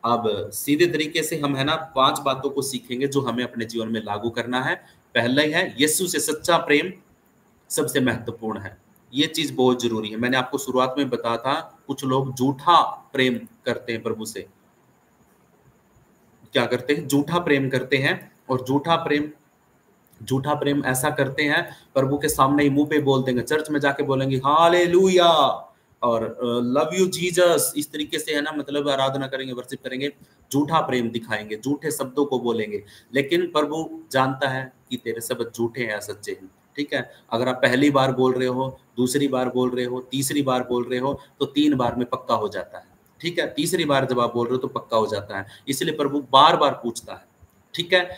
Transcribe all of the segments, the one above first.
अब सीधे तरीके से हम है ना 5 बातों को सीखेंगे जो हमें अपने जीवन में लागू करना है। पहला ही है यीशु से सच्चा प्रेम सबसे महत्वपूर्ण है। ये चीज़ बहुत ज़रूरी है। मैंने आपको शुरुआत में बताया था, कुछ लोग झूठा प्रेम करते हैं प्रभु से। क्या करते हैं? झूठा प्रेम करते हैं और झूठा प्रेम ऐसा करते हैं, प्रभु के सामने ही मुँह पे बोल देंगे, चर्च में जाके बोलेंगे हालेलुया और लव यू जीसस, इस तरीके से है ना, मतलब आराधना करेंगे, वर्शिप करेंगे, झूठा प्रेम दिखाएंगे, झूठे शब्दों को बोलेंगे। लेकिन प्रभु जानता है कि तेरे शब्द झूठे हैं या सच्चे हैं। ठीक है? अगर आप पहली बार बोल रहे हो, दूसरी बार बोल रहे हो, तीसरी बार बोल रहे हो, तो 3 बार में पक्का हो जाता है। ठीक है? तीसरी बार जब आप बोल रहे हो तो पक्का हो जाता है। इसलिए प्रभु बार-बार पूछता है। ठीक है?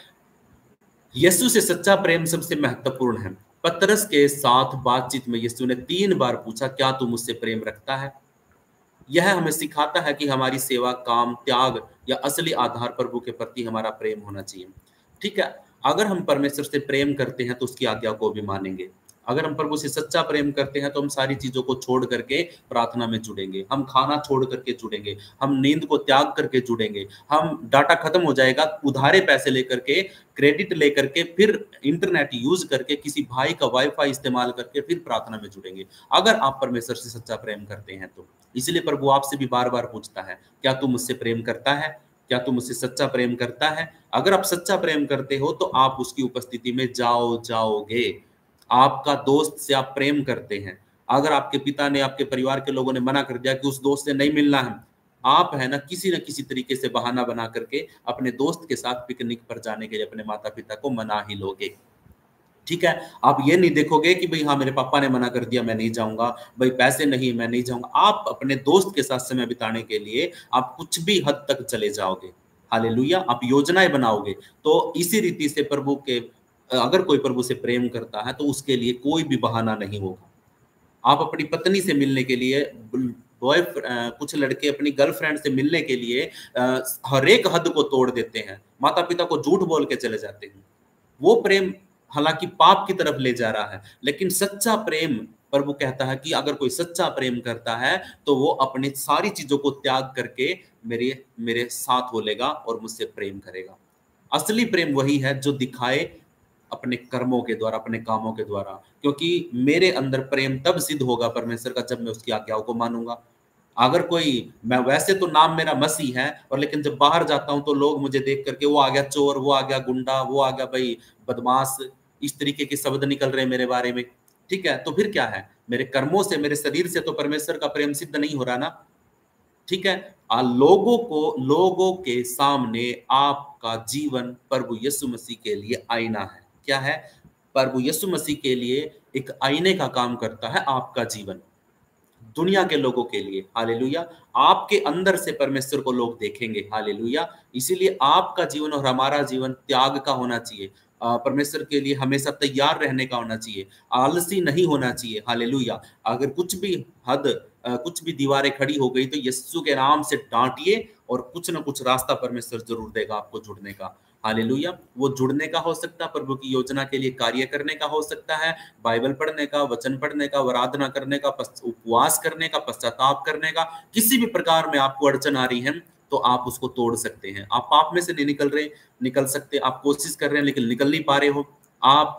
यीशु से सच्चा प्रेम सबसे महत्वपूर्ण है। पतरस के साथ बातचीत में यीशु ने 3 बार पूछा, क्या तू मुझसे प्रेम रखता है? यह हमें सिखाता है कि हमारी सेवा, काम, त्याग या असली आधार प्रभु के प्रति हमारा प्रेम होना चाहिए। ठीक है? अगर हम परमेश्वर से प्रेम करते हैं तो उसकी आज्ञा को भी मानेंगे। अगर हम प्रभु से सच्चा प्रेम करते हैं तो हम सारी चीज़ों को छोड़ करके प्रार्थना में जुड़ेंगे। हम खाना छोड़ करके जुड़ेंगे, हम नींद को त्याग करके जुड़ेंगे, हम डाटा खत्म हो जाएगा, उधारे पैसे लेकर के, क्रेडिट लेकर के, फिर इंटरनेट यूज़ करके, किसी भाई का वाई-फाई इस्तेमाल करके फिर प्रार्थना में जुड़ेंगे। अगर आप परमेश्वर से सच्चा प्रेम करते हैं तो। इसलिए प्रभु आपसे भी बार-बार पूछता है, क्या तू मुझसे प्रेम करता है? क्या तू मुझसे सच्चा प्रेम करता है? अगर आप सच्चा प्रेम करते हो तो आप उसकी उपस्थिति में जाओगे। आपका दोस्त से आप प्रेम करते हैं। अगर आपके पिता ने, आपके परिवार के लोगों ने मना कर दिया कि उस दोस्त से नहीं मिलना है, आप है ना किसी न किसी तरीके से बहाना बना करके अपने दोस्त के साथ पिकनिक पर जाने के लिए अपने माता-पिता को मना ही लोगे। ठीक है? आप ये नहीं देखोगे कि भई हाँ, मेरे पापा ने मना कर दिया, मैं नहीं जाऊँगा, भई पैसे नहीं, मैं नहीं जाऊँगा। आप अपने दोस्त के साथ समय बिताने के लिए आप कुछ भी हद तक चले जाओगे। हालेलुया! आप योजनाएँ बनाओगे। तो इसी रीति से प्रभु के अगर कोई प्रभु से प्रेम करता है, तो उसके लिए कोई भी बहाना नहीं होगा। आप अपनी पत्नी से मिलने के लिए कुछ लड़के अपनी गर्लफ्रेंड से मिलने के लिए हर एक हद को तोड़ देते हैं। माता-पिता को झूठ बोल के चले जाते हैं। वो प्रेम हालाँकि पाप की तरफ ले जा रहा है, लेकिन सच्चा प्रेम प्रभु कहता है कि अगर कोई सच्चा प्रेम करता है, तो वो अपनी सारी चीज़ों को त्याग करके मेरे मेरे साथ हो लेगा और मुझसे प्रेम करेगा। असली प्रेम वही है जो दिखाए अपने कर्मों के द्वारा, अपने कामों के द्वारा, क्योंकि मेरे अंदर प्रेम तब सिद्ध होगा परमेश्वर का जब मैं उसकी आज्ञाओं को मानूँगा। अगर कोई मैं वैसे तो नाम मेरा मसीह है और लेकिन जब बाहर जाता हूँ तो लोग मुझे देख करके वो आ गया चोर, वो आ गया गुंडा, वो आ गया भई बदमाश, इस तरीके के शब्द निकल रहे हैं मेरे बारे में। ठीक है? तो फिर क्या है? मेरे कर्मों से, मेरे शरीर से तो परमेश्वर का प्रेम सिद्ध नहीं हो रहा ना। ठीक है? लोगों के सामने आपका जीवन प्रभु यीशु मसीह के लिए आईना है। क्या है? प्रभु यीशु मसीह के लिए एक आईने का काम करता है आपका जीवन। दुनिया के लोगों के लिए, हालेलुया। आपके अंदर से परमेश्वर को लोग देखेंगे, हालेलुया। इसीलिए आपका जीवन और हमारा जीवन त्याग का होना चाहिए। परमेश्वर के लिए हमेशा तैयार रहने का होना चाहिए, आलसी नहीं होना चाहिए, हालेलुया। अगर कुछ भी दीवारें खड़ी हो गई तो यीशु के नाम से डांटिए और कुछ ना कुछ रास्ता परमेश्वर जरूर देगा आपको जुड़ने का। हालेलुया। वो जुड़ने का हो सकता है, प्रभु की योजना के लिए कार्य करने का हो सकता है, बाइबल पढ़ने का, वचन पढ़ने का, आराधना करने का, उपवास करने का, पश्चाताप करने का। किसी भी प्रकार में आपको अड़चन आ रही है तो आप उसको तोड़ सकते हैं। आप पाप में से नहीं निकल सकते, आप कोशिश कर रहे हैं लेकिन निकल नहीं पा रहे हो। आप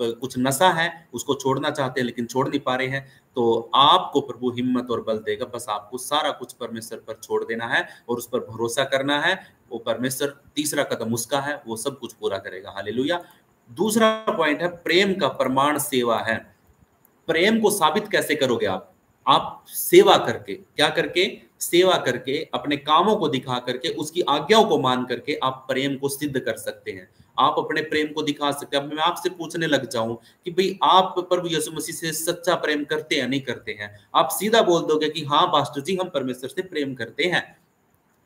कुछ नशा है उसको छोड़ना चाहते हैं लेकिन छोड़ नहीं पा रहे हैं, तो आपको प्रभु हिम्मत और बल देगा। बस आपको सारा कुछ परमेश्वर पर छोड़ देना है और उस पर भरोसा करना है। वो परमेश्वर, तीसरा कदम उसका है, वो सब कुछ पूरा करेगा। हालेलुया। दूसरा पॉइंट है, प्रेम का प्रमाण सेवा है। प्रेम को साबित कैसे करोगे आप? आप सेवा करके, क्या करके? सेवा करके, अपने कामों को दिखा करके, उसकी आज्ञाओं को मान करके आप प्रेम को सिद्ध कर सकते हैं। आप अपने प्रेम को दिखा सकते हैं। अब मैं आपसे पूछने लग जाऊं कि भाई आप प्रभु यीशु मसीह से सच्चा प्रेम करते हैं, नहीं करते हैं? आप सीधा बोल दोगे कि हाँ पास्टर जी, हम परमेश्वर से प्रेम करते हैं।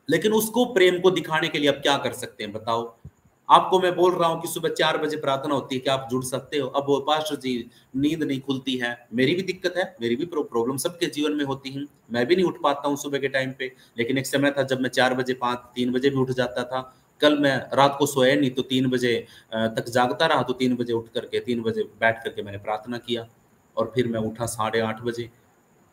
लेकिन उसको प्रेम को दिखाने के लिए आप क्या कर सकते हैं बताओ? आपको मैं बोल रहा हूँ कि सुबह 4 बजे प्रार्थना होती है, क्या आप जुड़ सकते हो? अब वो पास्टर जी नींद नहीं खुलती है, मेरी भी दिक्कत है, मेरी भी प्रॉब्लम सबके जीवन में होती है। मैं भी नहीं उठ पाता हूँ सुबह के टाइम पे, लेकिन एक समय था जब मैं 4 बजे 3 बजे भी उठ जाता था। कल मैं रात को सोया नहीं तो 3 बजे तक जागता रहा, तो 3 बजे उठ करके 3 बजे बैठ करके मैंने प्रार्थना किया और फिर मैं उठा 8:30 बजे।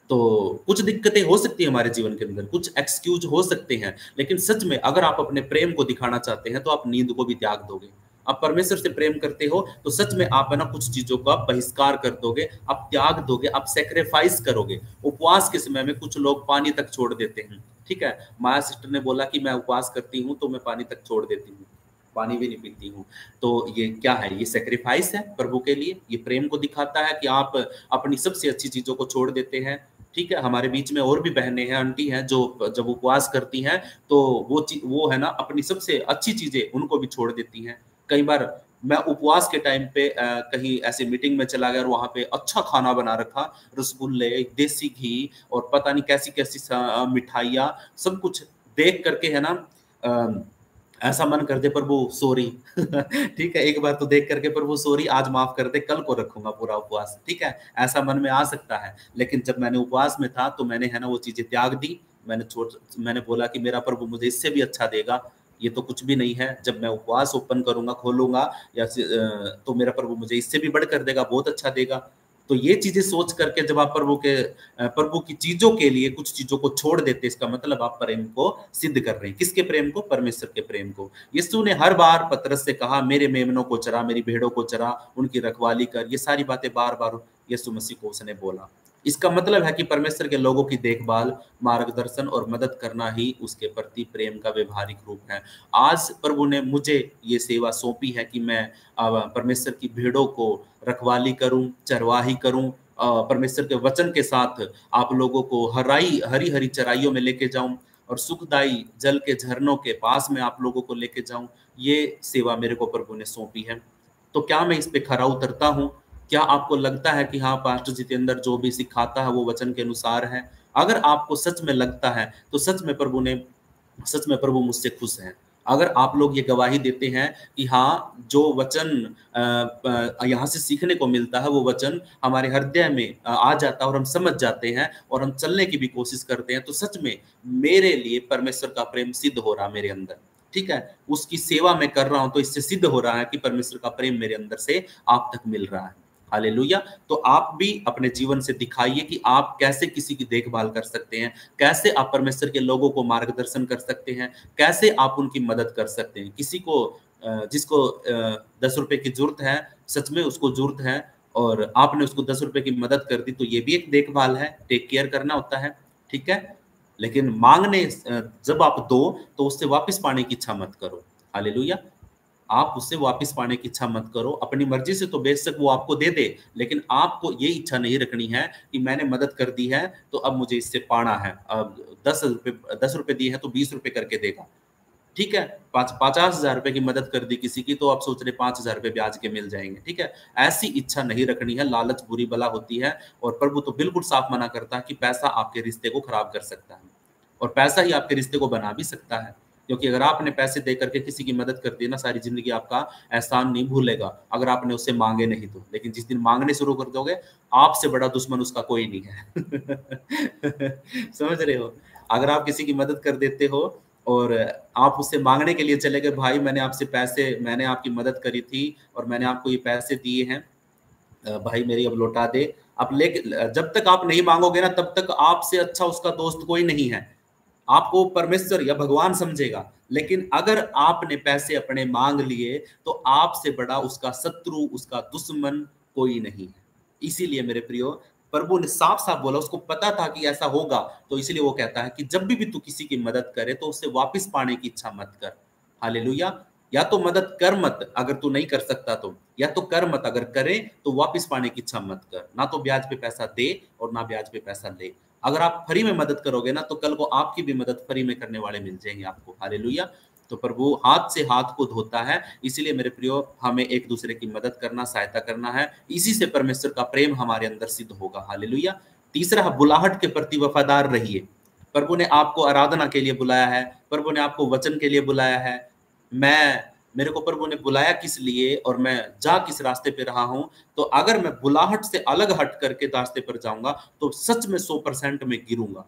तो कुछ दिक्कतें हो सकती है हमारे जीवन के अंदर, कुछ एक्सक्यूज हो सकते हैं, लेकिन सच में अगर आप अपने प्रेम को दिखाना चाहते हैं तो आप नींद को भी त्याग दोगे। आप परमेश्वर से प्रेम करते हो तो सच में आप है ना कुछ चीजों का बहिष्कार कर दोगे, आप त्याग दोगे, आप सेक्रीफाइस करोगे। उपवास के समय में कुछ लोग पानी तक छोड़ देते हैं। ठीक है, माया सिस्टर ने बोला कि मैं उपवास करती हूँ तो मैं पानी तक छोड़ देती हूँ, पानी भी नहीं पीती हूँ। तो ये क्या है? ये सेक्रीफाइस है प्रभु के लिए, ये प्रेम को दिखाता है कि आप अपनी सबसे अच्छी चीजों को छोड़ देते हैं। ठीक है, हमारे बीच में और भी बहनें हैं, आंटी हैं, जो जब उपवास करती हैं तो वो है ना अपनी सबसे अच्छी चीजें उनको भी छोड़ देती हैं। कई बार मैं उपवास के टाइम पे कहीं ऐसे मीटिंग में चला गया और वहां पे अच्छा खाना बना रखा, रसगुल्ले, देसी घी और पता नहीं कैसी कैसी मिठाइयाँ, सब कुछ देख करके है ना ऐसा मन कर दे प्रभु सॉरी ठीक है, एक बार तो देख करके प्रभु सॉरी, आज माफ कर दे, कल को रखूंगा पूरा उपवास। ठीक है, ऐसा मन में आ सकता है, लेकिन जब मैंने उपवास में था तो मैंने है ना वो चीजें त्याग दी। मैंने बोला कि मेरा प्रभु मुझे इससे भी अच्छा देगा, ये तो कुछ भी नहीं है। जब मैं उपवास ओपन करूंगा, खोलूंगा तो मेरा प्रभु मुझे इससे भी बढ़कर देगा, बहुत अच्छा देगा। तो ये चीजें सोच करके जब आप प्रभु की चीजों के लिए कुछ चीजों को छोड़ देते, इसका मतलब आप प्रेम को सिद्ध कर रहे हैं। किसके प्रेम को? परमेश्वर के प्रेम को। यीशु ने हर बार पतरस से कहा, मेरे मेमनों को चरा, मेरी भेड़ों को चरा, उनकी रखवाली कर। ये सारी बातें बार बार यीशु मसीह को उसने बोला। इसका मतलब है कि परमेश्वर के लोगों की देखभाल, मार्गदर्शन और मदद करना ही उसके प्रति प्रेम का व्यवहारिक रूप है। आज प्रभु ने मुझे ये सेवा सौंपी है कि मैं परमेश्वर की भेड़ों को रखवाली करूं, चरवाही करूं, परमेश्वर के वचन के साथ आप लोगों को हरी हरी चराइयों में लेके जाऊं और सुखदायी जल के झरनों के पास में आप लोगों को लेके जाऊं। ये सेवा मेरे को प्रभु ने सौंपी है। तो क्या मैं इस पे खरा उतरता हूँ? क्या आपको लगता है कि हाँ पास्टर जितेंद्र जो भी सिखाता है वो वचन के अनुसार है? अगर आपको सच में लगता है तो सच में प्रभु मुझसे खुश है। अगर आप लोग ये गवाही देते हैं कि हाँ जो वचन यहाँ से सीखने को मिलता है वो वचन हमारे हृदय में आ जाता है और हम समझ जाते हैं और हम चलने की भी कोशिश करते हैं, तो सच में मेरे लिए परमेश्वर का प्रेम सिद्ध हो रहा मेरे अंदर। ठीक है, उसकी सेवा मैं कर रहा हूं तो इससे सिद्ध हो रहा है कि परमेश्वर का प्रेम मेरे अंदर से आप तक मिल रहा है। हालेलुया। तो आप भी अपने जीवन से दिखाइए कि आप कैसे किसी की देखभाल कर सकते हैं, कैसे आप परमेश्वर के लोगों को मार्गदर्शन कर सकते हैं, कैसे आप उनकी मदद कर सकते हैं। किसी को जिसको 10 रुपए की जरूरत है, सच में उसको जरूरत है और आपने उसको 10 रुपए की मदद कर दी, तो ये भी एक देखभाल है, टेक केयर करना होता है। ठीक है, लेकिन मांगने जब आप दो तो उससे वापस पाने की इच्छा मत करो। हालेलुया। आप उससे वापस पाने की इच्छा मत करो। अपनी मर्जी से तो बेशक वो आपको दे दे, लेकिन आपको ये इच्छा नहीं रखनी है कि मैंने मदद कर दी है तो अब मुझे इससे पाना है। अब 10 रुपए दिए हैं तो 20 रुपए करके देगा। ठीक है, 50,000 रुपए की मदद कर दी किसी की तो आप सोच रहे 5,000 रुपए ब्याज के मिल जाएंगे। ठीक है, ऐसी इच्छा नहीं रखनी है। लालच बुरी बला होती है और प्रभु तो बिल्कुल साफ मना करता है कि पैसा आपके रिश्ते को खराब कर सकता है और पैसा ही आपके रिश्ते को बना भी सकता है। क्योंकि अगर आपने पैसे दे करके किसी की मदद कर दी ना, सारी जिंदगी आपका एहसान नहीं भूलेगा अगर आपने उससे मांगे नहीं तो। लेकिन जिस दिन मांगने शुरू कर दोगे, आपसे बड़ा दुश्मन उसका कोई नहीं है समझ रहे हो? अगर आप किसी की मदद कर देते हो और आप उससे मांगने के लिए चले गए, भाई मैंने आपकी मदद करी थी और मैंने आपको ये पैसे दिए हैं, भाई मेरी अब लौटा दे। आप लेके जब तक आप नहीं मांगोगे ना, तब तक आपसे अच्छा उसका दोस्त कोई नहीं है। आपको परमेश्वर या भगवान समझेगा। लेकिन अगर आपने पैसे अपने मांग लिए तो आपसे बड़ा उसका शत्रु, उसका दुश्मन कोई नहीं है। इसीलिए मेरे प्रियो, प्रभु ने साफ साफ बोला, उसको पता था कि ऐसा होगा, तो इसीलिए वो कहता है कि जब भी तू किसी की मदद करे तो उससे वापस पाने की इच्छा मत कर। हालेलुया। या तो मदद कर मत अगर तू नहीं कर सकता तो, या तो कर मत, अगर करे तो वापस पाने की इच्छा मत कर। ना तो ब्याज पे पैसा दे और ना ब्याज पे पैसा ले। अगर आप फ्री में मदद करोगे ना, तो कल को आपकी भी मदद फ्री में करने वाले मिल जाएंगे आपको। हालेलुया। तो प्रभु हाथ से हाथ को धोता है। इसीलिए मेरे प्रियो, हमें एक दूसरे की मदद करना, सहायता करना है। इसी से परमेश्वर का प्रेम हमारे अंदर सिद्ध होगा। हालेलुया। तीसरा, बुलाहट के प्रति वफादार रहिए। प्रभु ने आपको आराधना के लिए बुलाया है, प्रभु ने आपको वचन के लिए बुलाया है। मेरे को प्रभु ने बुलाया किस लिए और मैं जा किस रास्ते पे रहा हूं। तो अगर मैं बुलाहट से अलग हट करके रास्ते पर जाऊंगा तो सच में 100% में गिरूंगा।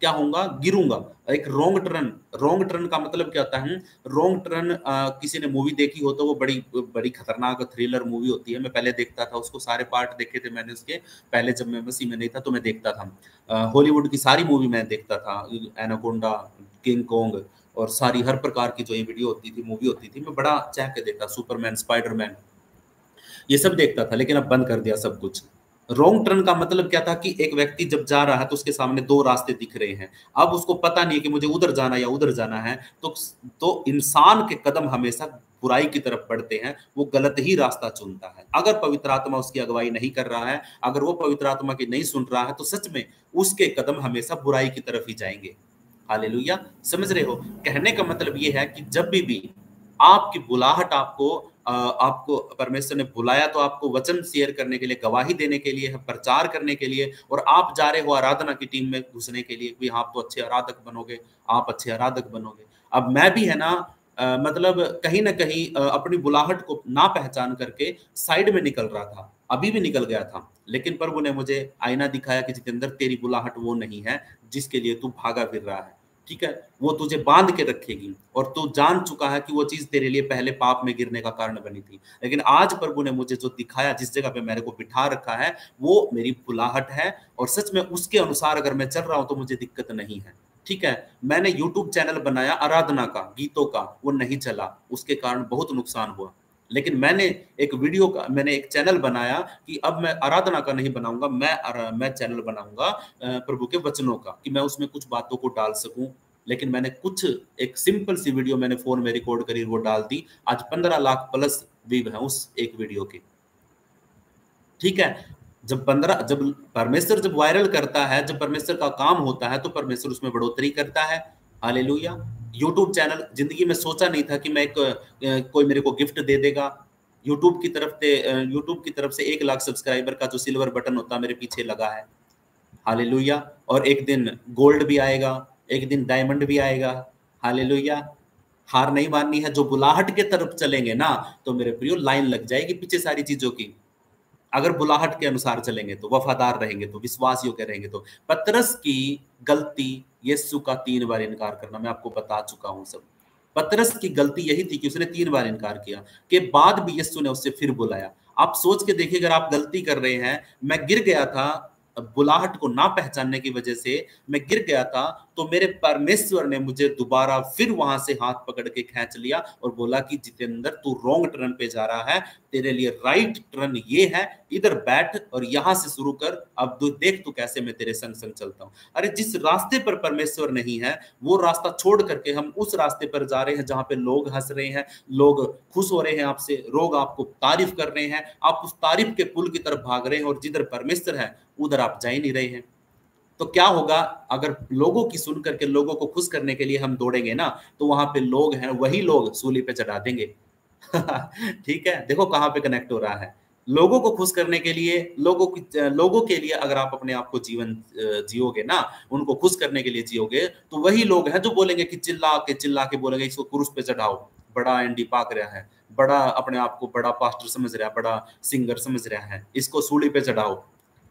क्या होऊंगा, गिरूंगा। एक रॉन्ग टर्न का मतलब क्या होता है? रॉन्ग टर्न, किसी ने मूवी देखी हो तो वो बड़ी बड़ी खतरनाक थ्रिलर मूवी होती है। मैं पहले देखता था उसको, सारे पार्ट देखे थे मैंने उसके पहले, जब मैं मसीह में नहीं था तो मैं देखता था। हॉलीवुड की सारी मूवी मैं देखता था, एनाकोंडा, किंग कॉन्ग, और सारी हर प्रकार की जो ये वीडियो होती थी, मूवी होती थी, मैं बड़ा चाह के देखता, सुपरमैन, स्पाइडरमैन, ये सब देखता था। लेकिन अब बंद कर दिया सब कुछ। रॉन्ग टर्न का मतलब क्या था कि एक व्यक्ति जब जा रहा है तो उसके सामने दो रास्ते दिख रहे हैं, अब उसको पता नहीं है कि मुझे उधर जाना या उधर जाना है, तो इंसान के कदम हमेशा बुराई की तरफ बढ़ते हैं, वो गलत ही रास्ता चुनता है। अगर पवित्र आत्मा उसकी अगुवाई नहीं कर रहा है, अगर वो पवित्र आत्मा की नहीं सुन रहा है, तो सच में उसके कदम हमेशा बुराई की तरफ ही जाएंगे। हालेलुया। समझ रहे हो? कहने का मतलब ये है कि जब भी आपकी बुलाहट आपको परमेश्वर ने बुलाया, तो आपको वचन शेयर करने के लिए, गवाही देने के लिए, प्रचार करने के लिए, और आप जा रहे हो आराधना की टीम में घुसने के लिए भी, आप तो अच्छे आराधक बनोगे, आप अच्छे आराधक बनोगे। अब मैं भी है ना, मतलब कहीं ना कहीं अपनी बुलाहट को ना पहचान करके साइड में निकल रहा था, अभी भी निकल गया था। लेकिन प्रभु ने मुझे आईना दिखाया कि जितेंद्र, तेरी बुलाहट वो नहीं है जिसके लिए तू भागा फिर रहा है। ठीक है, वो तुझे बांध के रखेगी, और तू जान चुका है कि वो चीज तेरे लिए पहले पाप में गिरने का कारण बनी थी। लेकिन आज प्रभु ने मुझे जो दिखाया, जिस जगह पे मेरे को बिठा रखा है, वो मेरी बुलाहट है, और सच में उसके अनुसार अगर मैं चल रहा हूं तो मुझे दिक्कत नहीं है। ठीक है, मैंने यूट्यूब चैनल बनाया आराधना का, गीतों का, वो नहीं चला, उसके कारण बहुत नुकसान हुआ। लेकिन मैंने एक चैनल बनाया कि अब मैं आराधना का नहीं बनाऊंगा, मैं चैनल बनाऊंगा प्रभु के वचनों का, कि मैं उसमें कुछ बातों को डाल सकूं। लेकिन मैंने कुछ एक सिंपल सी वीडियो मैंने फोन में रिकॉर्ड करी, वो डाल दी। आज 15 लाख प्लस व्यू है उस एक वीडियो के। ठीक है, जब परमेश्वर जब वायरल करता है, जब परमेश्वर का काम होता है, तो परमेश्वर उसमें बढ़ोतरी करता है। हालेलुया। यूट्यूब चैनल, जिंदगी में सोचा नहीं था कि मैं कोई मेरे को गिफ्ट दे देगा। यूट्यूब की तरफ से 1 लाख सब्सक्राइबर का जो सिल्वर बटन होता है मेरे पीछे लगा है। हालेलुया। और एक दिन गोल्ड भी आएगा, एक दिन डायमंड भी आएगा। हालेलुया। हार नहीं माननी है। जो बुलाहट के तरफ चलेंगे ना, तो मेरे प्रियो लाइन लग जाएगी पीछे सारी चीजों की। अगर बुलाहट के अनुसार चलेंगे, तो वफादार रहेंगे, तो विश्वास योग्य रहेंगे। तो पतरस की गलती, यीशु का 3 बार इनकार करना, मैं आपको बता चुका हूं सब। पतरस की गलती यही थी कि उसने 3 बार इनकार किया, के बाद भी यीशु ने उससे फिर बुलाया। आप सोच के देखिए, अगर आप गलती कर रहे हैं, मैं गिर गया था बुलाहट को ना पहचानने की वजह से, मैं गिर गया था, तो मेरे परमेश्वर ने मुझे दोबारा फिर वहां से हाथ पकड़ के खींच लिया और बोला कि जितेंद्र, तू रॉन्ग टर्न पे जा रहा है, तेरे लिए राइट टर्न ये है, इधर बैठ और यहां से शुरू कर। अब तू देख, तू कैसे मैं तेरे संग संग चलता हूं। अरे जिस रास्ते पर परमेश्वर नहीं है, वो रास्ता छोड़ करके हम उस रास्ते पर जा रहे हैं जहां पे लोग हंस रहे हैं, लोग खुश हो रहे हैं आपसे, लोग आपको तारीफ कर रहे हैं, आप उस तारीफ के पुल की तरफ भाग रहे हैं, और जिधर परमेश्वर है उधर आप जा ही नहीं रहे हैं। तो क्या होगा, अगर लोगों की सुन करके, लोगों को खुश करने के लिए हम दौड़ेंगे ना, तो वहां पे लोग हैं, वही लोग सूली पे चढ़ा देंगे। ठीक है, देखो कहां पे कनेक्ट हो रहा है। लोगों को खुश करने के लिए, लोगों के लिए अगर आप अपने आप को जीवन जियोगे ना, उनको खुश करने के लिए जियोगे, तो वही लोग हैं जो बोलेंगे कि चिल्ला के बोलेंगे, इसको क्रूस पे चढ़ाओ, बड़ा एंडी पाक रहा है, बड़ा अपने आप को बड़ा पास्टर समझ रहा है, बड़ा सिंगर समझ रहा है, इसको सूली पे चढ़ाओ।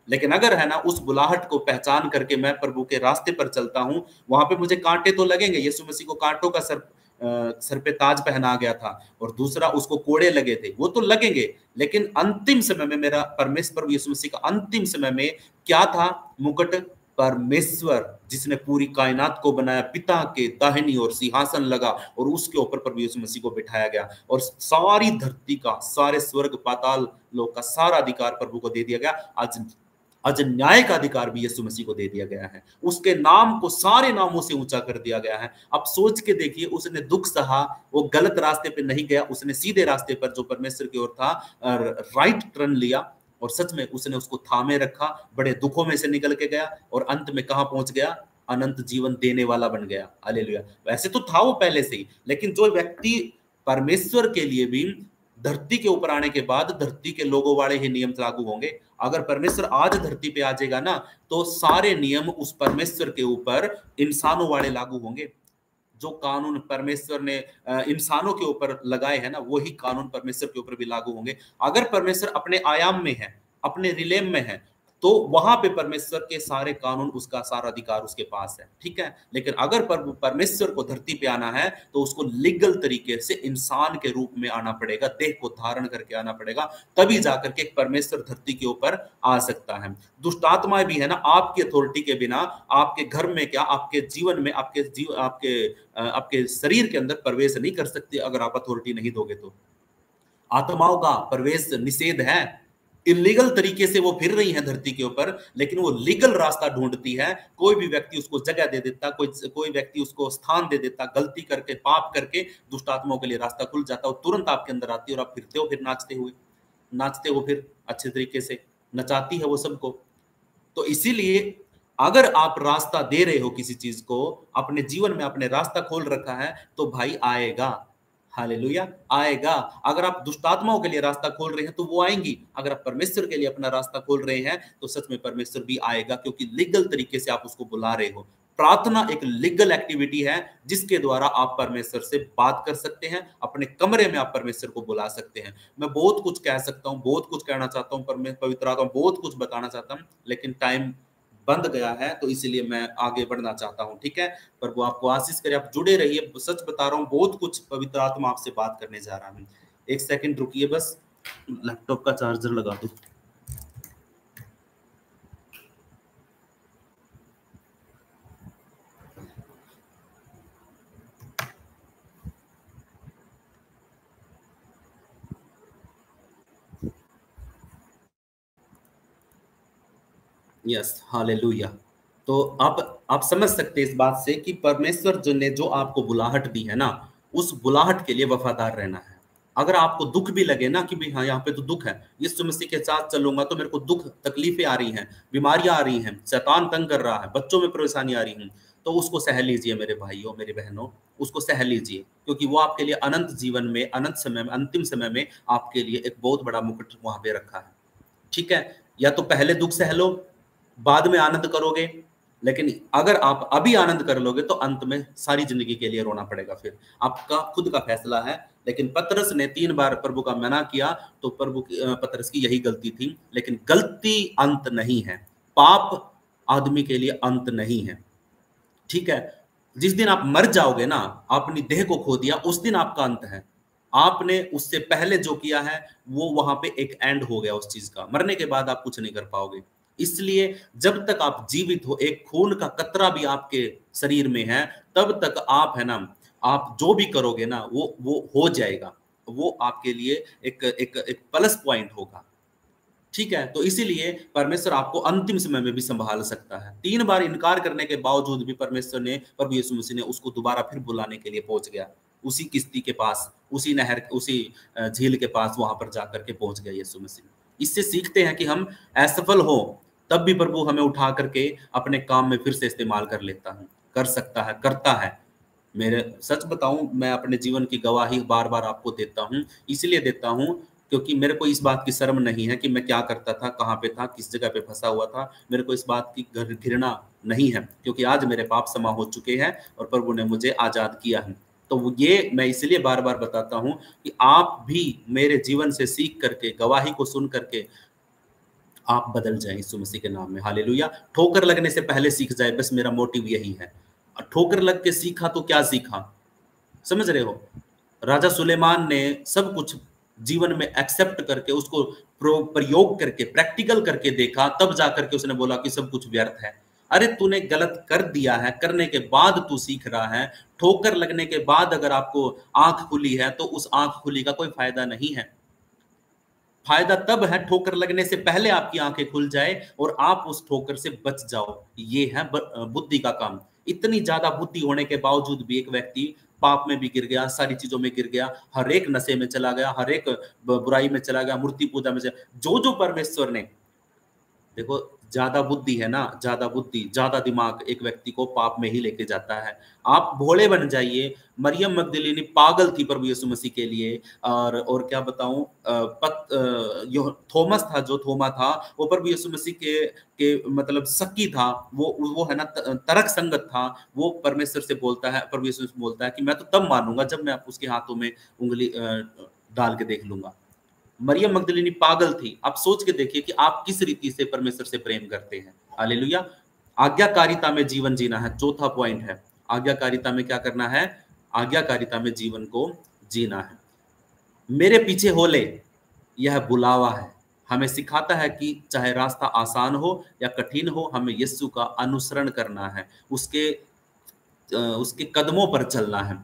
लेकिन अगर है ना, उस बुलाहट को पहचान करके मैं प्रभु के रास्ते पर चलता हूं, वहां पे मुझे कांटे तो लगेंगे। यीशु मसीह को कांटों का सर पे ताज पहना गया था, और दूसरा उसको कोड़े लगे थे, वो तो लगेंगे। लेकिन अंतिम समय में मेरा परमेश्वर यीशु मसीह का अंतिम समय में क्या था? मुकुट। परमेश्वर जिसने पूरी कायनात को बनाया, पिता के दाहिनी ओर सिंहासन लगा, और उसके ऊपर प्रभु यीशु मसीह को बिठाया गया, और सारी धरती का, सारे स्वर्ग पाताल लोक का सारा अधिकार प्रभु को दे दिया गया। आज आज न्याय का अधिकार भी यीशु मसीह को दे दिया गया है। उसके नाम को सारे नामों से ऊंचा कर दिया गया है। अब सोच के देखिए, उसने दुख सहा, वो गलत रास्ते पे नहीं गया, उसने सीधे रास्ते पर जो परमेश्वर की ओर था राइट टर्न लिया, और सच में उसने उसको थामे रखा, बड़े दुखों में से निकल के गया, और अंत में कहां पहुंच गया? अनंत जीवन देने वाला बन गया। हालेलुया। वैसे तो था वो पहले से ही, लेकिन जो व्यक्ति परमेश्वर के लिए भी धरती के ऊपर आने के बाद धरती के लोगों वाले ही नियम लागू होंगे। अगर परमेश्वर आज धरती पे आ जाएगा ना, तो सारे नियम उस परमेश्वर के ऊपर इंसानों वाले लागू होंगे। जो कानून परमेश्वर ने इंसानों के ऊपर लगाए हैं ना, वही कानून परमेश्वर के ऊपर भी लागू होंगे। अगर परमेश्वर अपने आयाम में है, अपने रिलेम में है, तो वहां पे परमेश्वर के सारे कानून, उसका सारा अधिकार उसके पास है, ठीक है। लेकिन अगर परमेश्वर को धरती पे आना है तो उसको लीगल तरीके से इंसान के रूप में आना पड़ेगा, देह को धारण करके आना पड़ेगा, तभी जाकर के एक परमेश्वर धरती के ऊपर आ सकता है। दुष्ट आत्माएं भी है ना, आपकी अथॉरिटी के बिना आपके घर में क्या, आपके जीवन में, आपके शरीर के अंदर प्रवेश नहीं कर सकती अगर आप अथॉरिटी नहीं दोगे तो। आत्माओं का प्रवेश निषेध है, इलीगल तरीके से वो फिर रही है धरती के ऊपर, लेकिन वो लीगल रास्ता ढूंढती है। कोई भी व्यक्ति उसको जगह दे देता, कोई व्यक्ति उसको स्थान दे देता, गलती करके, पाप करके दुष्ट आत्माओं के लिए रास्ता खुल जाता, वो तुरंत आपके अंदर आती है और आप फिरते हो फिर नाचते हो फिर अच्छे तरीके से नचाती है वो सबको। तो इसीलिए अगर आप रास्ता दे रहे हो किसी चीज को, अपने जीवन में आपने रास्ता खोल रखा है, तो भाई आएगा, हालेलुया, आएगा। अगर आप दुष्टात्माओं के लिए रास्ता खोल रहे हैं तो वो आएंगी, अगर आप परमेश्वर के लिए अपना रास्ता खोल रहे हैं तो सच में परमेश्वर भी आएगा, क्योंकि लीगल तरीके से आप उसको बुला रहे हो। प्रार्थना एक लीगल एक्टिविटी है जिसके द्वारा आप परमेश्वर से बात कर सकते हैं, अपने कमरे में आप परमेश्वर को बुला सकते हैं। मैं बहुत कुछ कह सकता हूं, बहुत कुछ कहना चाहता हूं, पर मैं पवित्र आत्मा बहुत कुछ बताना चाहता हूं, लेकिन टाइम बंद गया है, तो इसीलिए मैं आगे बढ़ना चाहता हूं, ठीक है। पर वो आपको आशीष करे, आप जुड़े रहिए, सच बता रहा हूं, बहुत कुछ पवित्र आत्मा आपसे बात करने जा रहा हूं। एक सेकंड रुकिए, बस लैपटॉप का चार्जर लगा दूं। Yes, hallelujah. तो आप समझ सकते हैं इस बात से कि परमेश्वर जो ने जो आपको बुलाहट दी है ना, उस बुलाहट के लिए वफादार रहना है। अगर आपको दुख भी लगे ना कि भाई हाँ, यहाँ पे तो दुख है, यीशु मसीह के साथ चलूंगा तो मेरे को दुख तकलीफें आ रही हैं, बीमारियां आ रही हैं, शैतान तंग कर रहा है, बच्चों में परेशानी आ रही है, तो उसको सह लीजिए मेरे भाइयों, मेरी बहनों, उसको सह लीजिए, क्योंकि वो आपके लिए अनंत जीवन में, अनंत समय में, अंतिम समय में आपके लिए एक बहुत बड़ा मुकुट वहां पे रखा है, ठीक है। या तो पहले दुख सह लो, बाद में आनंद करोगे, लेकिन अगर आप अभी आनंद कर लोगे तो अंत में सारी जिंदगी के लिए रोना पड़ेगा, फिर आपका खुद का फैसला है। लेकिन पतरस ने 3 बार प्रभु का मना किया, तो पतरस की यही गलती थी, लेकिन गलती अंत नहीं है, पाप आदमी के लिए अंत नहीं है, ठीक है। जिस दिन आप मर जाओगे ना, अपनी देह को खो दिया, उस दिन आपका अंत है। आपने उससे पहले जो किया है वो वहां पे एक एंड हो गया उस चीज का, मरने के बाद आप कुछ नहीं कर पाओगे। इसलिए जब तक आप जीवित हो, एक खून का कतरा भी आपके शरीर में है, तब तक आप है ना, आप जो भी करोगे ना वो हो जाएगा, वो आपके लिए एक एक एक प्लस पॉइंट होगा, ठीक है। तो इसीलिए परमेश्वर आपको अंतिम समय में भी संभाल सकता है। 3 बार इनकार करने के बावजूद भी परमेश्वर ने, प्रभु यीशु मसीह ने उसको दोबारा फिर बुलाने के लिए पहुंच गया, उसी किश्ती के पास, उसी नहर, उसी झील के पास, वहां पर जाकर के पहुंच गया यीशु मसीह। इससे सीखते हैं कि हम असफल हो तब भी प्रभु हमें उठा करके अपने काम में फिर से इस्तेमाल कर लेता है, कर सकता है, करता है। मेरे सच बताऊं, मैं अपने जीवन की गवाही बार बार आपको देता हूं, इसलिए देता हूं क्योंकि मेरे को इस बात की शर्म नहीं है कि मैं क्या करता था, कहाँ पे था, किस जगह पे फंसा हुआ था। मेरे को इस बात की घृणा नहीं है, क्योंकि आज मेरे पाप क्षमा हो चुके हैं और प्रभु ने मुझे आजाद किया है। तो ये मैं इसलिए बार बार बताता हूं कि आप भी मेरे जीवन से सीख करके, गवाही को सुन करके आप बदल जाएं यीशु मसीह के नाम में, हालेलुया। ठोकर लगने से पहले सीख जाए, बस मेरा मोटिव यही है। और ठोकर लग के सीखा तो क्या सीखा, समझ रहे हो। राजा सुलेमान ने सब कुछ जीवन में एक्सेप्ट करके, उसको प्रयोग करके, प्रैक्टिकल करके देखा, तब जाकर के उसने बोला कि सब कुछ व्यर्थ है। अरे तूने गलत कर दिया है, करने के बाद तू सीख रहा है। ठोकर लगने के बाद अगर आपको आंख खुली है तो उस आंख खुली का कोई फायदा नहीं है। फायदा तब है ठोकर लगने से पहले आपकी आंखें खुल जाए और आप उस ठोकर से बच जाओ। ये है बुद्धि का काम। इतनी ज्यादा बुद्धि होने के बावजूद भी एक व्यक्ति पाप में भी गिर गया, सारी चीजों में गिर गया, हर एक नशे में चला गया, हर एक बुराई में चला गया, मूर्ति पूजा में चला, जो परमेश्वर ने, देखो ज्यादा बुद्धि है ना, ज्यादा बुद्धि, ज्यादा दिमाग एक व्यक्ति को पाप में ही लेके जाता है। आप भोले बन जाइए। मरियम मगदलिनी पागल थी प्रभु यीशु मसीह के लिए। और क्या बताऊं, थोमस था, जो थोमा था, वो प्रभु यीशु मसीह के मतलब शक्की था, वो है ना, तरक संगत था। वो परमेश्वर से बोलता है, प्रभु यीशु से बोलता है कि मैं तो तब मानूंगा जब मैं उसके हाथों में उंगली डाल के देख लूंगा। मरियम मगदलिनी पागल थी। आप सोच के देखिए कि आप किस रीति से परमेश्वर से प्रेम करते हैं। हालेलुया। आज्ञाकारिता में जीवन जीना है, चौथा पॉइंट है। आज्ञाकारिता में क्या करना है? आज्ञाकारिता में जीवन को जीना है। मेरे पीछे हो ले, यह बुलावा है। हमें सिखाता है कि चाहे रास्ता आसान हो या कठिन हो, हमें यीशु का अनुसरण करना है, उसके कदमों पर चलना है।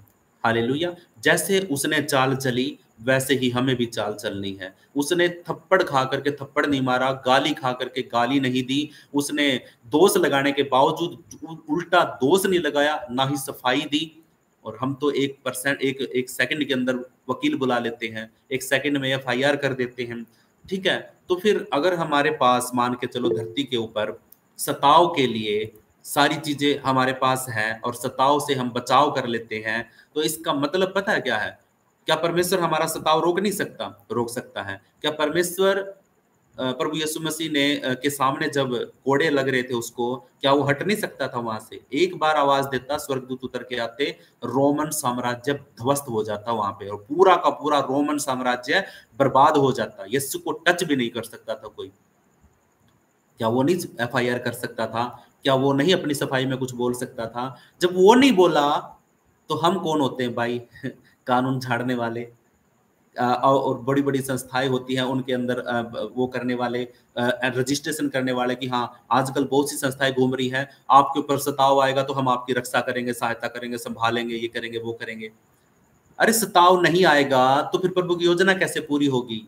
हालेलुया। जैसे उसने चाल चली वैसे ही हमें भी चाल चलनी है। उसने थप्पड़ खा करके थप्पड़ नहीं मारा, गाली खा करके गाली नहीं दी, उसने दोष लगाने के बावजूद उल्टा दोष नहीं लगाया, ना ही सफाई दी। और हम तो 1% एक सेकंड के अंदर वकील बुला लेते हैं, 1 सेकंड में एफआईआर कर देते हैं। ठीक है, तो फिर अगर हमारे पास मान के चलो धरती के ऊपर सताव के लिए सारी चीजें हमारे पास हैं और सताव से हम बचाव कर लेते हैं, तो इसका मतलब पता है क्या है? क्या परमेश्वर हमारा सताव रोक नहीं सकता? रोक सकता है। क्या परमेश्वर प्रभु यीशु मसीह ने के सामने जब कोड़े लग रहे थे उसको, क्या वो हट नहीं सकता था वहां से? एक बार आवाज देता, स्वर्गदूत उतर के आते, रोमन साम्राज्य ध्वस्त हो जाता वहां पे, और पूरा का पूरा रोमन साम्राज्य बर्बाद हो जाता। यीशु को टच भी नहीं कर सकता था कोई। क्या वो नहीं एफआईआर कर सकता था? क्या वो नहीं अपनी सफाई में कुछ बोल सकता था? जब वो नहीं बोला तो हम कौन होते हैं भाई? कानून झाड़ने वाले। और बड़ी बड़ी संस्थाएं होती हैं उनके अंदर वो करने वाले, रजिस्ट्रेशन करने वाले कि हाँ आजकल बहुत सी संस्थाएं घूम रही हैं, आपके ऊपर सताव आएगा तो हम आपकी रक्षा करेंगे, सहायता करेंगे, संभालेंगे, ये करेंगे, वो करेंगे। अरे सताव नहीं आएगा तो फिर प्रभु की योजना कैसे पूरी होगी?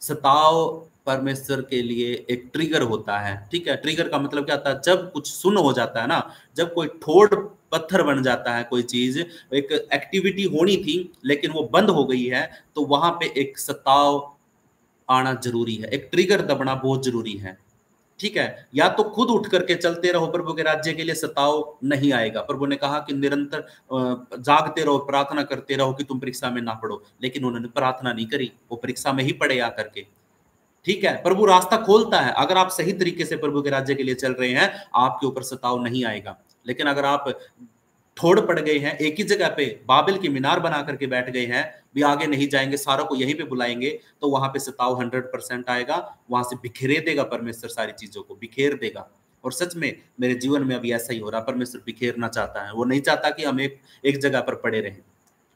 सताव परमेश्वर के लिए एक ट्रिगर होता है। ठीक है, ट्रिगर का मतलब क्या होता है? जब कुछ सुन्न हो जाता है ना, जब कोई ठोड़ पत्थर बन जाता है, कोई चीज, एक एक्टिविटी होनी थी लेकिन वो बंद हो गई है, तो वहां पे एक सताव आना जरूरी है, एक ट्रिगर दबना बहुत जरूरी है। ठीक है, या तो खुद उठ करके चलते रहो प्रभु के राज्य के लिए, सताव नहीं आएगा। प्रभु ने कहा कि निरंतर जागते रहो, प्रार्थना करते रहो कि तुम परीक्षा में ना पड़ो, लेकिन उन्होंने प्रार्थना नहीं करी, वो परीक्षा में ही पड़े आकर के। ठीक है, प्रभु रास्ता खोलता है। अगर आप सही तरीके से प्रभु के राज्य के लिए चल रहे हैं, आपके ऊपर सताव नहीं आएगा। लेकिन अगर आप ठोड़ पड़ गए हैं, एक ही जगह पे बाबिल की मीनार बना करके बैठ गए हैं, भी आगे नहीं जाएंगे, सारों को यहीं पे बुलाएंगे, तो वहां पे सताव 100% आएगा। वहां से बिखेरे देगा परमेश्वर, सारी चीजों को बिखेर देगा। और सच में मेरे जीवन में अभी ऐसा ही हो रहा, परमेश्वर बिखेरना चाहता है, वो नहीं चाहता कि हम एक जगह पर पड़े रहें।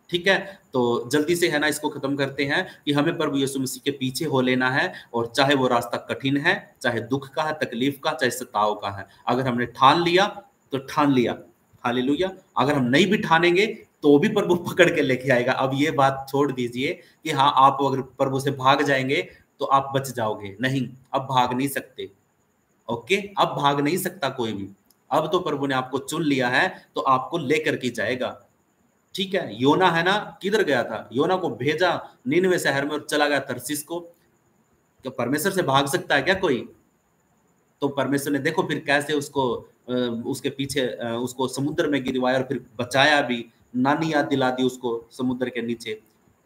ठीक है, तो जल्दी से है ना इसको खत्म करते हैं कि हमें प्रभु यीशु मसीह के पीछे हो लेना है, और चाहे वो रास्ता कठिन है, चाहे दुख का है, तकलीफ का, चाहे सताव का है, अगर हमने ठान लिया तो ठान लिया। हालेलुया। अगर हम नहीं भी ठानेंगे तो भी प्रभु पकड़ के लेके आएगा। अब ये बात छोड़ दीजिए कि हाँ आप अगर प्रभु से भाग जाएंगे तो आप बच जाओगे, नहीं, अब भाग नहीं सकते। ओके, अब भाग नहीं सकता कोई भी। अब तो प्रभु ने आपको चुन लिया है, तो आपको लेकर के जाएगा। ठीक है, योना है ना, किधर गया था? योना को भेजा नीनवे शहर में और चला गया तरसीस को। क्या परमेश्वर से भाग सकता है क्या कोई? तो परमेश्वर ने देखो फिर कैसे उसको उसके पीछे उसको समुद्र में गिरवाया और फिर बचाया भी, नानी याद दिला दी उसको समुद्र के नीचे।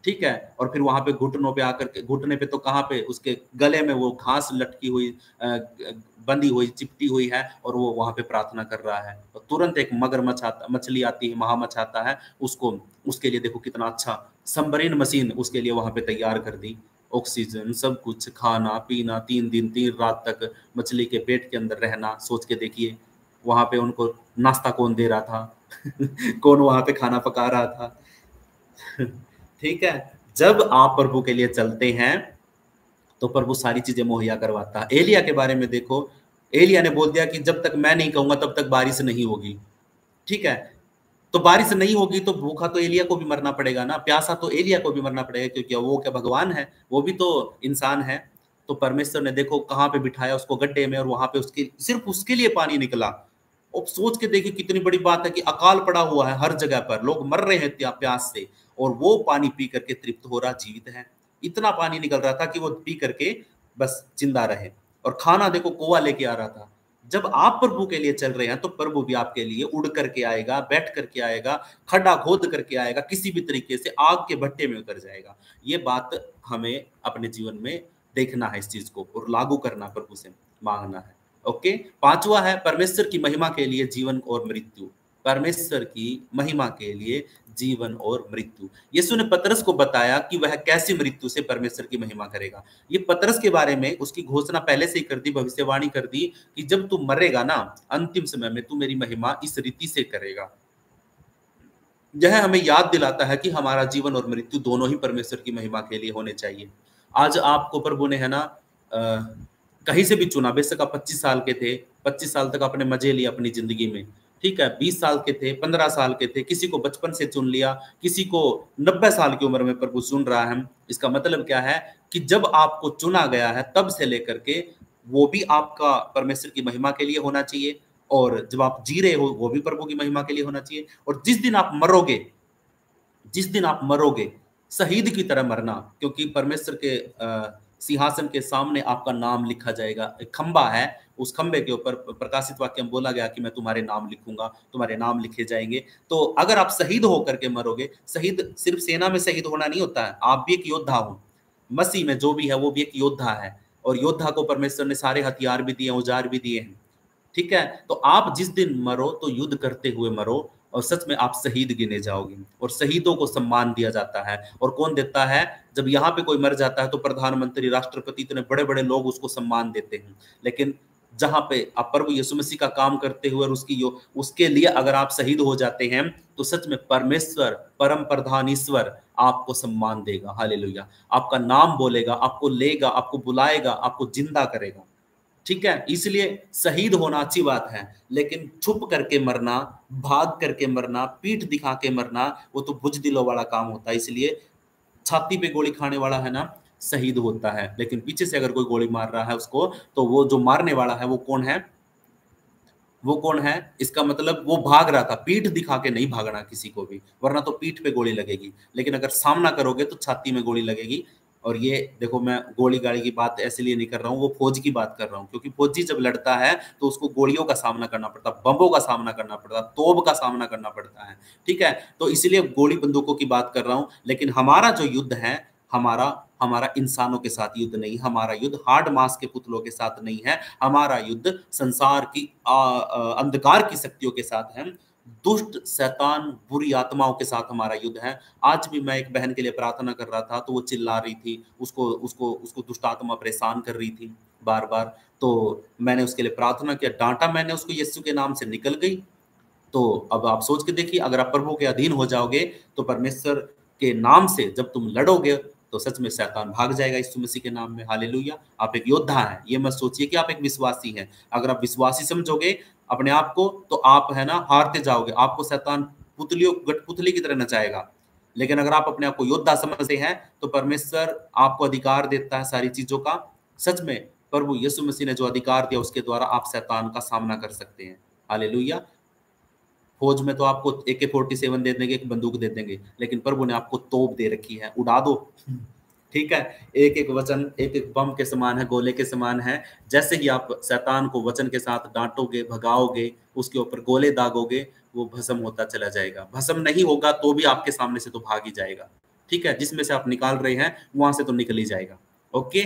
ठीक है, और फिर वहां पे घुटनों पे आकर के, घुटने पे तो कहाँ पे, उसके गले में वो घास लटकी हुई, बंधी हुई, चिपटी हुई है, और वो वहां पे प्रार्थना कर रहा है। और तुरंत एक मगरमच्छ आता, मछली आती है, महामच्छ आता है, उसको, उसके लिए देखो कितना अच्छा सबमरीन मशीन उसके लिए वहां पे तैयार कर दी, ऑक्सीजन, सब कुछ, खाना पीना, 3 दिन 3 रात तक मछली के पेट के अंदर रहना। सोच के देखिए वहां पे उनको नाश्ता कौन दे रहा था? कौन वहां पे खाना पका रहा था? ठीक है, जब आप प्रभु के लिए चलते हैं तो प्रभु सारी चीजें मुहैया करवाता है। एलिया के बारे में देखो, एलिया ने बोल दिया कि जब तक मैं नहीं कहूंगा तब तक बारिश नहीं होगी। ठीक है, तो बारिश नहीं होगी तो भूखा तो एलिया को भी मरना पड़ेगा ना, प्यासा तो एलिया को भी मरना पड़ेगा, क्योंकि वो क्या भगवान है? वो भी तो इंसान है। तो परमेश्वर ने देखो कहाँ पे बिठाया उसको, गड्ढे में, और वहां पे उसके सिर्फ उसके लिए पानी निकला। अब सोच के देखिए कितनी बड़ी बात है कि अकाल पड़ा हुआ है हर जगह पर, लोग मर रहे हैं प्यास से, और वो पानी पी करके तृप्त हो रहा, जीवित है। इतना पानी निकल रहा था कि वो पी करके बस जिंदा रहे। और खाना देखो कुआं लेके आ रहा था। जब आप प्रभु के लिए चल रहे हैं तो प्रभु भी आपके लिए उड़ करके आएगा, बैठ करके आएगा, खड्डा खोद करके आएगा, किसी भी तरीके से आग के भट्टे में उतर जाएगा। ये बात हमें अपने जीवन में देखना है, इस चीज को, और लागू करना, प्रभु से मांगना है। ओके, पांचवा है परमेश्वर की महिमा के लिए जीवन और मृत्यु। परमेश्वर की महिमा के लिए जीवन और मृत्यु। यीशु ने पतरस को बताया कि वह कैसी मृत्यु से परमेश्वर की महिमा करेगा। ये पतरस के बारे में उसकी घोषणा पहले से ही कर दी, भविष्यवाणी कर दी कि जब तू मरेगा ना अंतिम समय में, तू मेरी महिमा इस रीति से करेगा। यह हमें याद दिलाता है कि हमारा जीवन और मृत्यु दोनों ही परमेश्वर की महिमा के लिए होने चाहिए। आज आपको प्रभु ने है ना कहीं से भी चुना, बेशक आप 25 साल के थे, 25 साल तक आपने मजे लिए अपनी जिंदगी में, ठीक है, 20 साल के थे, 15 साल के थे, किसी को बचपन से चुन लिया, किसी को 90 साल की उम्र में प्रभु चुन रहा है। इसका मतलब क्या है कि जब आपको चुना गया है तब से लेकर के वो भी आपका परमेश्वर की महिमा के लिए होना चाहिए, और जब आप जी रहे हो वो भी प्रभु की महिमा के लिए होना चाहिए। और जिस दिन आप मरोगे, जिस दिन आप मरोगे शहीद की तरह मरना, क्योंकि परमेश्वर के सिंहासन के सामने आपका नाम लिखा जाएगा। एक खंबा है, उस खंबे के ऊपर प्रकाशित वाक्य में बोला गया कि मैं तुम्हारे नाम लिखूंगा, तुम्हारे नाम लिखे जाएंगे। तो अगर आप शहीद होकर के मरोगे, शहीद सिर्फ सेना में शहीद होना नहीं होता है, आप भी एक योद्धा हो। मसीह में जो भी है वो भी एक योद्धा है, और योद्धा को परमेश्वर ने सारे हथियार भी दिए, औजार भी दिए हैं, ठीक है। तो आप जिस दिन मरो तो युद्ध करते हुए मरो, और सच में आप शहीद गिने जाओगे। और शहीदों को सम्मान दिया जाता है, और कौन देता है? जब यहाँ पे कोई मर जाता है तो प्रधानमंत्री, राष्ट्रपति, इतने बड़े बड़े लोग उसको सम्मान देते हैं। लेकिन जहां पे आप प्रभु यीशु मसीह का काम करते हुए और उसके लिए अगर आप शहीद हो जाते हैं तो सच में परमेश्वर, परम प्रधान ईश्वर आपको सम्मान देगा। हालेलुया। आपका नाम बोलेगा, आपको लेगा, आपको बुलाएगा, आपको जिंदा करेगा, ठीक है। इसलिए शहीद होना अच्छी बात है, लेकिन छुप करके मरना, भाग करके मरना, पीठ दिखा के मरना, वो तो बुजदिलों वाला काम होता है। इसलिए छाती पे गोली खाने वाला है ना शहीद होता है, लेकिन पीछे से अगर कोई गोली मार रहा है उसको, तो वो जो मारने वाला है वो कौन है? वो कौन है? इसका मतलब वो भाग रहा था, पीठ दिखा के नहीं भागना किसी को भी, वरना तो पीठ पे गोली लगेगी। लेकिन अगर सामना करोगे तो छाती में गोली लगेगी। और ये देखो, मैं गोली गाड़ी की बात इसलिए नहीं कर रहा हूँ, वो फौज की बात कर रहा हूँ, क्योंकि फौजी जब लड़ता है तो उसको गोलियों का सामना करना पड़ता, बमों का सामना करना पड़ता, तोप का सामना करना पड़ता है, ठीक है। तो इसलिए गोली बंदूकों की बात कर रहा हूँ। लेकिन हमारा जो युद्ध है, हमारा हमारा इंसानों के साथ युद्ध नहीं, हमारा युद्ध हार्ड मास के पुतलों के साथ नहीं है, हमारा युद्ध संसार की अंधकार की शक्तियों के साथ है, दुष्ट शैतान बुरी आत्माओं के साथ हमारा युद्ध है। आज भी मैं एक बहन के लिए प्रार्थना कर रहा था, तो वो चिल्ला रही थी, उसको उसको उसको दुष्ट आत्मा परेशान कर रही थी बार बार। तो मैंने उसके लिए प्रार्थना किया, डांटा मैंने उसको, यीशु के नाम से निकल गई। तो अब आप सोच के देखिए, अगर आप प्रभु के अधीन हो जाओगे तो परमेश्वर के नाम से जब तुम लड़ोगे तो सच में शैतान भाग जाएगा यीशु मसीह के नाम में। हालेलुया। आप एक योद्धा हैं, ये मत सोचिए कि आप एक विश्वासी हैं। अगर आप विश्वासी समझोगे अपने आप को तो आप है ना हारते जाओगे, आपको शैतान पुतली की तरह नचाएगा। लेकिन अगर आप अपने आप को योद्धा समझते हैं तो परमेश्वर आपको अधिकार देता है सारी चीजों का। सच में प्रभु यीशु मसीह ने जो अधिकार दिया उसके द्वारा आप शैतान का सामना कर सकते हैं। हालेलुया। फौज में तो आपको AK-47 दे देंगे, एक बंदूक दे देंगे, लेकिन प्रभु ने आपको तोप दे रखी है, उड़ा दो, ठीक है। एक एक वचन एक एक बम के समान है, गोले के समान है। जैसे ही आप शैतान को वचन के साथ डांटोगे, भगाओगे, उसके ऊपर गोले दागोगे, वो भस्म होता चला जाएगा। भस्म नहीं होगा तो भी आपके सामने से तो भाग ही जाएगा, ठीक है। जिसमें से आप निकाल रहे हैं वहां से तो निकल ही जाएगा। ओके,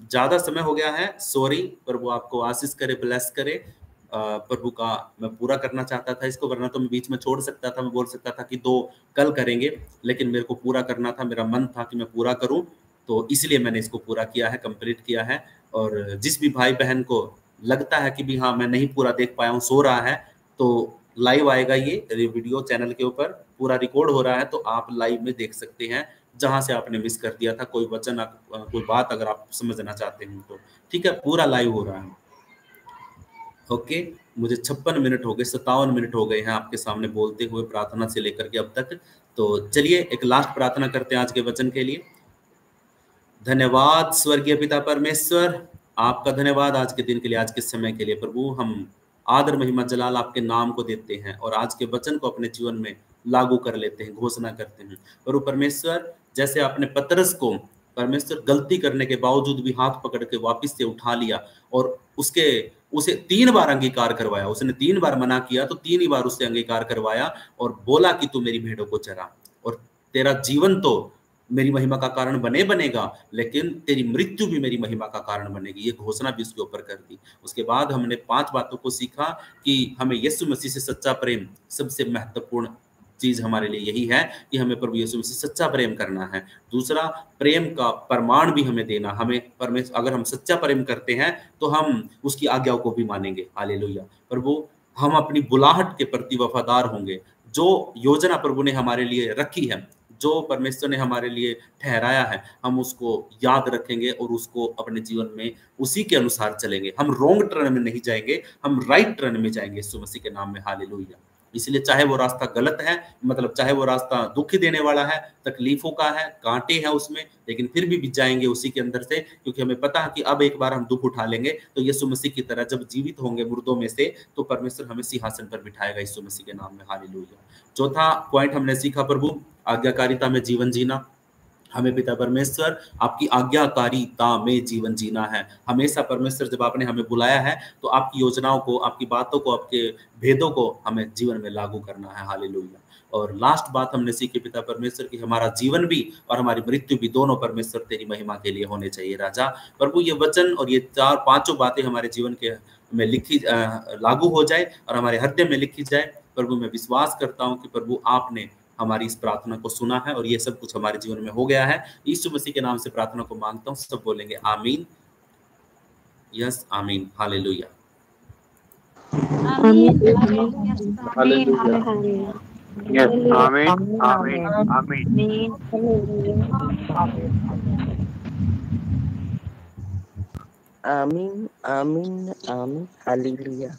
ज्यादा समय हो गया है, सॉरी। प्रभु आपको आशीष करे, ब्लेस करे। प्रभु का मैं पूरा करना चाहता था इसको, वरना तो मैं बीच में छोड़ सकता था, मैं बोल सकता था कि 2 कल करेंगे, लेकिन मेरे को पूरा करना था, मेरा मन था कि मैं पूरा करूं, तो इसलिए मैंने इसको पूरा किया है, कंप्लीट किया है। और जिस भी भाई बहन को लगता है कि भी हाँ मैं नहीं पूरा देख पाया हूँ, सो रहा है, तो लाइव आएगा ये वीडियो चैनल के ऊपर, पूरा रिकॉर्ड हो रहा है, तो आप लाइव में देख सकते हैं जहां से आपने मिस कर दिया था कोई वचन, कोई बात अगर आप समझना चाहते हैं तो, ठीक है। पूरा लाइव हो रहा है। ओके, मुझे 56 मिनट हो गए, 57 मिनट हो गए हैं आपके सामने बोलते हुए, प्रार्थना से लेकर के अब तक। तो चलिए एक लास्ट प्रार्थना करते हैं आज के वचन के लिए। धन्यवाद स्वर्गीय पिता परमेश्वर, आपका धन्यवाद आज के दिन के लिए, आज के समय के लिए। प्रभु हम आदर महिमा जलाल आपके नाम को देते हैं और आज के वचन को अपने जीवन में लागू कर लेते हैं, घोषणा करते हैं। प्रभु परमेश्वर, जैसे आपने पतरस को परमेश्वर गलती करने के बावजूद भी हाथ पकड़ के वापस से उठा लिया और उसे 3 बार अंगीकार करवाया, उसने 3 बार मना किया तो 3 ही बार उससे अंगीकार करवाया और बोला कि तू मेरी भेड़ों को चरा। और तेरा जीवन तो मेरी महिमा का कारण बनेगा, लेकिन तेरी मृत्यु भी मेरी महिमा का कारण बनेगी। ये घोषणा भी उसके ऊपर कर दी। उसके बाद हमने 5 बातों को सीखा कि हमें यीशु मसीह से सच्चा प्रेम, सबसे महत्वपूर्ण चीज़ हमारे लिए यही है कि हमें प्रभु यीशु मसीह से सच्चा प्रेम करना है। दूसरा, प्रेम का प्रमाण भी हमें देना, हमें अगर हम सच्चा प्रेम करते हैं, तो हम उसकी आज्ञाओं को भी मानेंगे। हालेलुया। प्रभु, हम अपनी बुलाहट के प्रति वफ़ादार होंगे। जो योजना प्रभु ने हमारे लिए रखी है, जो परमेश्वर ने हमारे लिए ठहराया है, हम उसको याद रखेंगे और उसको अपने जीवन में उसी के अनुसार चलेंगे। हम रॉन्ग टर्न में नहीं जाएँगे, हम राइट टर्न में जाएँगे यीशु मसीह के नाम में। हालेलुया। इसलिए चाहे वो रास्ता गलत है, मतलब चाहे वो रास्ता दुःख देने वाला है, तकलीफ़ों का है, काँटे हैं उसमें, लेकिन फिर भी जाएँगे उसी के अंदर से, क्योंकि हमें पता है कि अब एक बार हम दुःख उठा लेंगे, तो यीशु मसीह की तरह जब जीवित होंगे मुर्दों में से, तो परमेश्वर हमें सिंहासन पर बिठाएगा यीशु मसीह के नाम में। हालेलुया। चौथा पॉइंट हमने सीखा प्रभु, आज्ञाकारिता में जीवन जीना। हमें पिता परमेश्वर आपकी आज्ञाकारिता में जीवन जीना है। हमेशा परमेश्वर जब आपने हमें बुलाया है, तो आपकी योजनाओं को, आपकी बातों को, आपके भेदों को हमें जीवन में लागू करना है। हालेलुया। और लास्ट बात हमने सीखी पिता परमेश्वर की, हमारा जीवन भी और हमारी मृत्यु भी दोनों परमेश्वर तेरी महिमा के लिए होने चाहिए। राजा प्रभु, ये वचन और ये 4-5 बातें हमारे जीवन के में लागू हो जाए और हमारे हृदय में लिखी जाए। प्रभु, मैं विश्वास करता हूँ कि प्रभु आपने हमारी इस प्रार्थना को सुना है और ये सब कुछ हमारे जीवन में हो गया है। यीशु मसीह के नाम से प्रार्थना को मांगता हूँ। सब बोलेंगे आमीन। यस, आमीन। हालेलुया। आमीन। यस, आमीन, आमीन, आमीन। आमीन, आमीन, आमीन, हालेलुया।